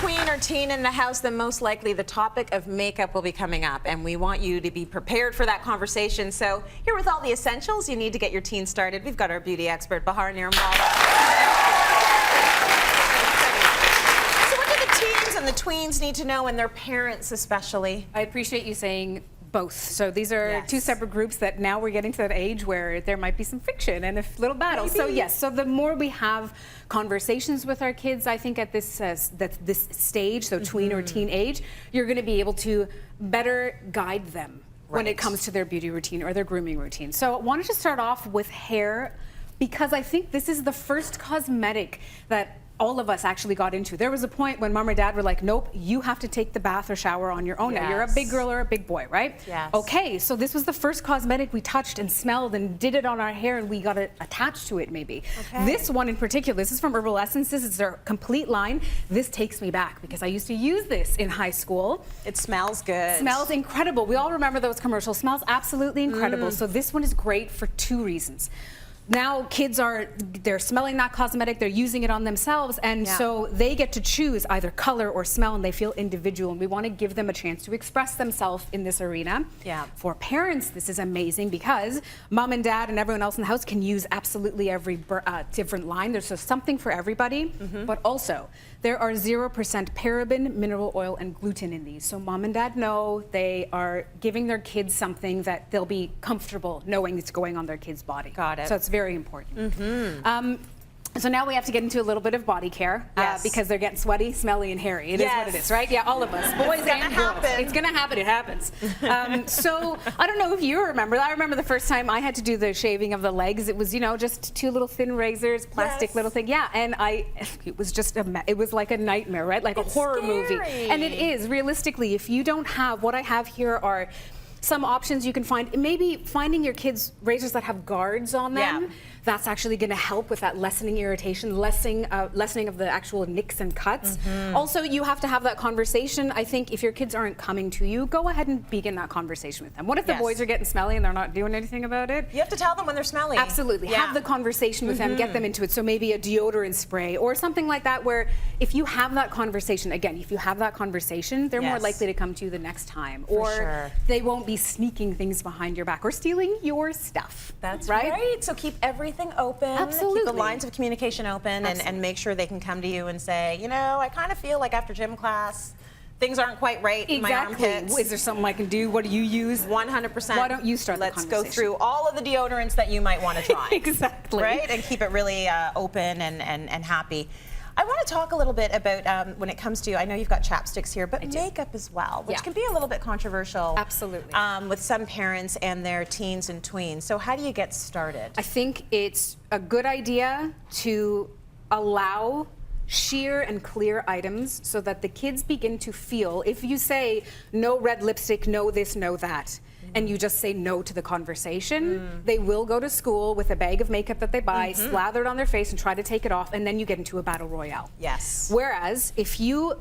tween or teen in the house, then most likely the topic of makeup will be coming up, and we want you to be prepared for that conversation. So here with all the essentials you need to get your teen started, we've got our beauty expert, Bahar Niramwalla. So what do the teens and the tweens need to know, and their parents especially? I appreciate you saying both. So these are two separate groups that now we're getting to that age where there might be some friction and a little battle. Maybe. So yes, so the more we have conversations with our kids, I think at this this stage, so tween or teen age, you're going to be able to better guide them when it comes to their beauty routine or their grooming routine. So I wanted to start off with hair because I think this is the first cosmetic that all of us actually got into. There was a point when mom or dad were like, nope, you have to take the bath or shower on your own now. You're a big girl or a big boy, right? Yes. Okay, so this was the first cosmetic we touched and smelled and did it on our hair and we got attached to it maybe. Okay. This one in particular, this is from Herbal Essences. It's their complete line. This takes me back because I used to use this in high school. It smells good. Smells incredible. We all remember those commercials. Smells absolutely incredible. So this one is great for two reasons. Now kids they're smelling that cosmetic, they're using it on themselves, and so they get to choose either color or smell, and they feel individual, and we want to give them a chance to express themselves in this arena. Yeah. For parents, this is amazing because mom and dad and everyone else in the house can use absolutely every different line. There's just something for everybody, but also there are 0% paraben, mineral oil, and gluten in these. So mom and dad know they are giving their kids something that they'll be comfortable knowing it's going on their kid's body. Got it. So it's very important. So now we have to get into a little bit of body care because they're getting sweaty, smelly, and hairy. It is what it is, right? Yeah, all of us, boys and girls. It's gonna happen. It happens. So I don't know if you remember. I remember the first time I had to do the shaving of the legs. It was, you know, just two little thin razors, plastic little thing. Yeah, and it was just it was like a nightmare, right? Like a horror movie. And it is realistically. If you don't have what I have here are some options you can find. Maybe finding your kids razors that have guards on them. That's actually going to help with that lessening irritation, lessening of the actual nicks and cuts. Also, you have to have that conversation. I think if your kids aren't coming to you, go ahead and begin that conversation with them. What if the boys are getting smelly and they're not doing anything about it? You have to tell them when they're smelly. Absolutely. Have the conversation with them, get them into it. So maybe a deodorant spray or something like that where if you have that conversation, again, if you have that conversation, they're more likely to come to you the next time. Or they won't be sneaking things behind your back or stealing your stuff. That's right. So keep everything open. Absolutely. Keep the lines of communication open and make sure they can come to you and say, you know, I kind of feel like after gym class, things aren't quite right in my armpits. Is there something I can do? What do you use? 100%. Why don't you start the Let's conversation? go through all of the deodorants that you might want to try. Exactly. Right? And keep it really open and happy. I want to talk a little bit about when it comes to, I know you've got chapsticks here, but makeup as well, which can be a little bit controversial. Absolutely. With some parents and their teens and tweens. So how do you get started? I think it's a good idea to allow sheer and clear items so that the kids begin to feel, if you say no red lipstick, no this, no that, and you just say no to the conversation, they will go to school with a bag of makeup that they buy, slather it on their face and try to take it off, and then you get into a battle royale. Yes. Whereas if you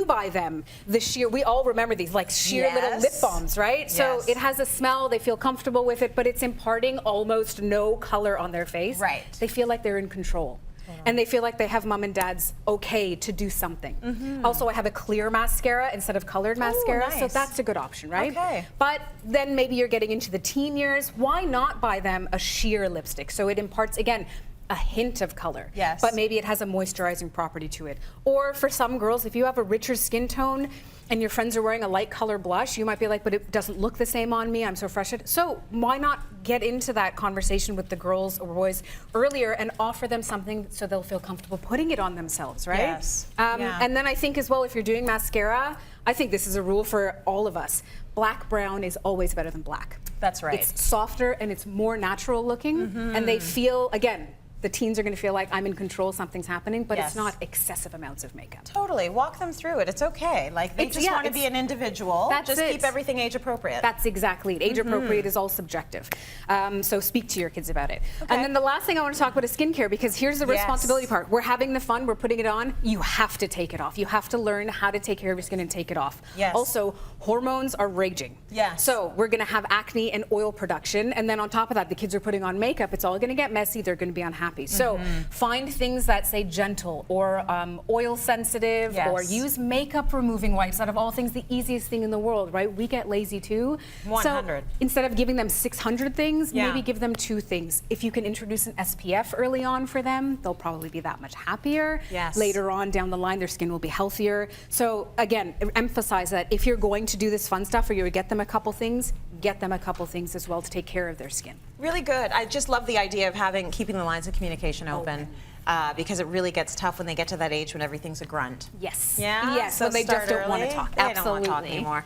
buy them the sheer, we all remember these like sheer little lip balms, right? So it has a smell, they feel comfortable with it, but it's imparting almost no color on their face. Right. They feel like they're in control. And they feel like they have mom and dad's okay to do something. Also, I have a clear mascara instead of colored mascara, so that's a good option, right? Okay. But then maybe you're getting into the teen years. Why not buy them a sheer lipstick? So it imparts, again, a hint of color. Yes. But maybe it has a moisturizing property to it. Or for some girls, if you have a richer skin tone and your friends are wearing a light color blush, you might be like, but it doesn't look the same on me, I'm so frustrated. So why not get into that conversation with the girls or boys earlier and offer them something so they'll feel comfortable putting it on themselves, right? Yes. And then I think as well, if you're doing mascara, I think this is a rule for all of us. Black brown is always better than black. That's right. It's softer and it's more natural looking, and they feel, again, the teens are going to feel like I'm in control, something's happening, but it's not excessive amounts of makeup. Totally. Walk them through it. It's okay. Like, they just want to be an individual. Just keep everything age appropriate. That's exactly it. Age appropriate is all subjective. So speak to your kids about it. And then the last thing I want to talk about is skincare, because here's the responsibility part. We're having the fun, we're putting it on. You have to take it off. You have to learn how to take care of your skin and take it off. Also, hormones are raging. So we're going to have acne and oil production, and then on top of that, the kids are putting on makeup. It's all going to get messy. They're going to be unhappy. happy. So find things that say gentle or oil sensitive, or use makeup removing wipes. Out of all things, the easiest thing in the world, right? We get lazy too. 100. So instead of giving them 600 things, maybe give them 2 things. If you can introduce an SPF early on for them, they'll probably be that much happier. Later on down the line, their skin will be healthier. So again, emphasize that if you're going to do this fun stuff, or you get them a couple things, get them a couple things as well to take care of their skin. Really good. I just love the idea of keeping the lines of communication open. Because it really gets tough when they get to that age when everything is a grunt. Yes. Yeah. Yes. So they just don't want to talk. They don't want to talk anymore.